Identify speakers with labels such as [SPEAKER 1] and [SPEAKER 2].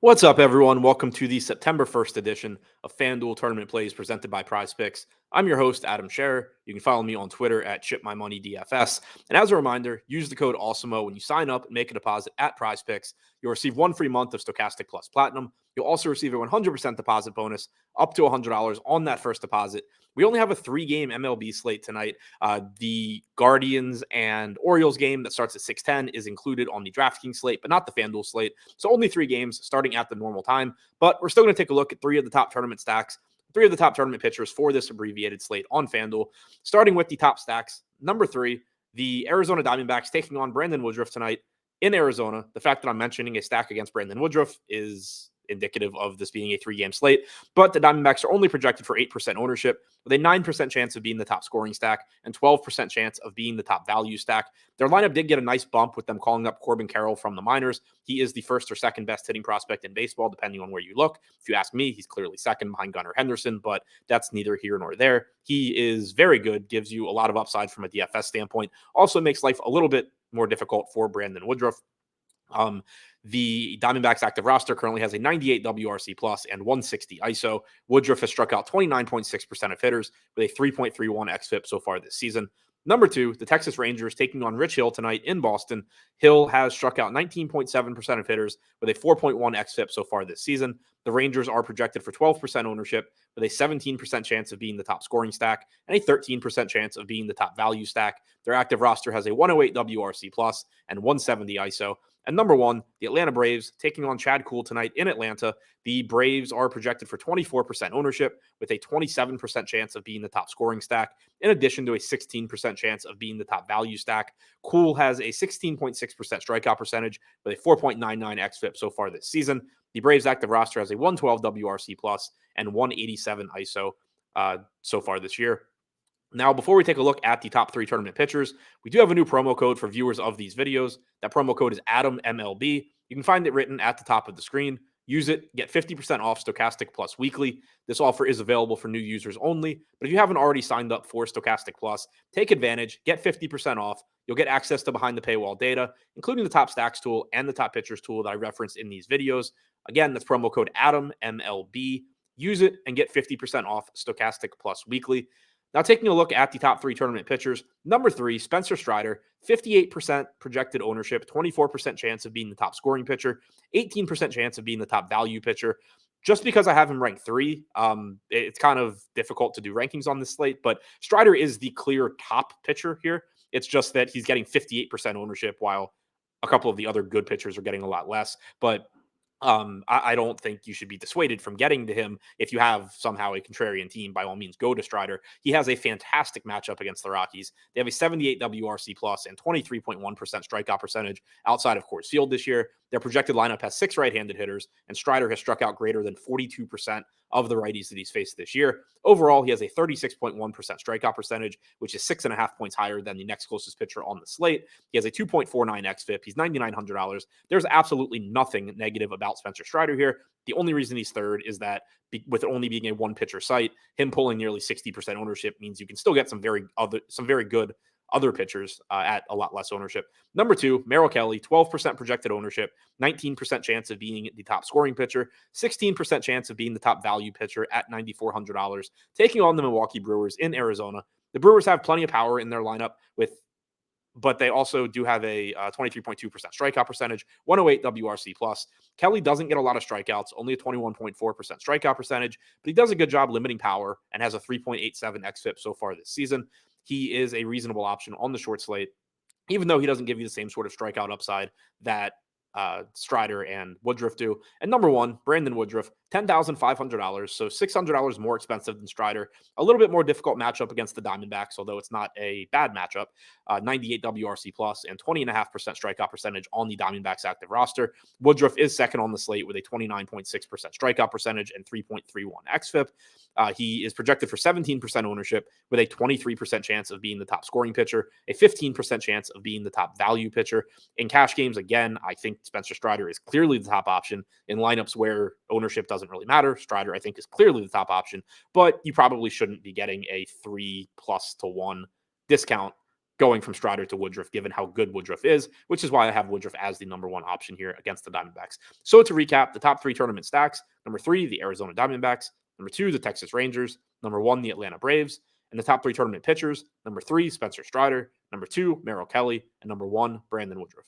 [SPEAKER 1] What's up, everyone? Welcome to the September 1st edition of FanDuel Tournament Plays presented by PrizePicks. I'm your host, Adam Scherer. You can follow me on Twitter at ChipMyMoneyDFS. And as a reminder, use the code AWESOMO when you sign up and make a deposit at PrizePicks. You'll receive one free month of Stokastic Plus Platinum. You'll also receive a 100% deposit bonus up to $100 on that first deposit. We only have a 3-game MLB slate tonight. The Guardians and Orioles game that starts at 6:10 is included on the DraftKings slate, but not the FanDuel slate. So only 3 games starting at the normal time. But we're still going to take a look at 3 of the top tournament stacks, 3 of the top tournament pitchers for this abbreviated slate on FanDuel. Starting with the top stacks, number 3, the Arizona Diamondbacks taking on Brandon Woodruff tonight in Arizona. The fact that I'm mentioning a stack against Brandon Woodruff is indicative of this being a 3-game slate, but the Diamondbacks are only projected for 8% ownership with a 9% chance of being the top scoring stack and 12% chance of being the top value stack. Their lineup did get a nice bump with them calling up Corbin Carroll from the minors. He is the first or second best hitting prospect in baseball, depending on where you look. If you ask me, he's clearly second behind Gunnar Henderson, but that's neither here nor there. He is very good, gives you a lot of upside from a DFS standpoint, also makes life a little bit more difficult for Brandon Woodruff. The Diamondbacks active roster currently has a 98 WRC plus and 160 ISO. Woodruff has struck out 29.6% of hitters with a 3.31 xFIP so far this season. Number 2, the Texas Rangers taking on Rich Hill tonight in Boston. Hill has struck out 19.7% of hitters with a 4.1 xFIP so far this season. The Rangers are projected for 12% ownership with a 17% chance of being the top scoring stack and a 13% chance of being the top value stack. Their active roster has a 108 WRC plus and 170 ISO. And number 1, the Atlanta Braves taking on Chad Kuhl tonight in Atlanta. The Braves are projected for 24% ownership with a 27% chance of being the top scoring stack, in addition to a 16% chance of being the top value stack. Kuhl has a 16.6% strikeout percentage with a 4.99 xFIP so far this season. The Braves active roster has a 112 WRC plus and 187 ISO so far this year. Now, before we take a look at the top 3 tournament pitchers, we do have a new promo code for viewers of these videos. That promo code is Adam MLB. You can find it written at the top of the screen. Use it, get 50% off Stokastic Plus weekly. This offer is available for new users only, but if you haven't already signed up for Stokastic Plus, take advantage, get 50% off. You'll get access to behind the paywall data, including the top stacks tool and the top pitchers tool that I referenced in these videos. Again, that's promo code Adam MLB. Use it and get 50% off Stokastic Plus weekly. Now, taking a look at the top 3 tournament pitchers, number 3, Spencer Strider, 58% projected ownership, 24% chance of being the top scoring pitcher, 18% chance of being the top value pitcher. Just because I have him ranked 3, it's kind of difficult to do rankings on this slate, but Strider is the clear top pitcher here. It's just that he's getting 58% ownership while a couple of the other good pitchers are getting a lot less. But I don't think you should be dissuaded from getting to him. If you have somehow a contrarian team, by all means, go to Strider. He has a fantastic matchup against the Rockies. They have a 78 WRC plus and 23.1% strikeout percentage outside of Coors Field this year. Their projected lineup has 6 right-handed hitters, and Strider has struck out greater than 42% of the righties that he's faced this year. Overall, he has a 36.1% strikeout percentage, which is 6.5 points higher than the next closest pitcher on the slate. He has a 2.49 xFIP. He's $9,900. There's absolutely nothing negative about Spencer Strider here. The only reason he's 3rd is that with it only being a one-pitcher site, him pulling nearly 60% ownership means you can still get some very good other pitchers at a lot less ownership. Number 2, Merrill Kelly, 12% projected ownership, 19% chance of being the top scoring pitcher, 16% chance of being the top value pitcher at $9,400, taking on the Milwaukee Brewers in Arizona. The Brewers have plenty of power in their lineup but they also do have a 23.2% strikeout percentage, 108 WRC plus. Kelly doesn't get a lot of strikeouts, only a 21.4% strikeout percentage, but he does a good job limiting power and has a 3.87 xFIP so far this season. He is a reasonable option on the short slate, even though he doesn't give you the same sort of strikeout upside that Strider and Woodruff do. And number 1, Brandon Woodruff, $10,500, so $600 more expensive than Strider. A little bit more difficult matchup against the Diamondbacks, although it's not a bad matchup. 98 WRC plus and 20.5% strikeout percentage on the Diamondbacks active roster. Woodruff is second on the slate with a 29.6% strikeout percentage and 3.31 xFIP. He is projected for 17% ownership with a 23% chance of being the top scoring pitcher, a 15% chance of being the top value pitcher. In cash games, again, I think Spencer Strider is clearly the top option. In lineups where ownership doesn't really matter, Strider, I think, is clearly the top option, but you probably shouldn't be getting a 3+1 discount going from Strider to Woodruff, given how good Woodruff is, which is why I have Woodruff as the number one option here against the Diamondbacks. So to recap, the top 3 tournament stacks: number 3, the Arizona Diamondbacks; number 2, the Texas Rangers; number 1, the Atlanta Braves; and the top 3 tournament pitchers: number 3, Spencer Strider; number 2, Merrill Kelly; and number 1, Brandon Woodruff.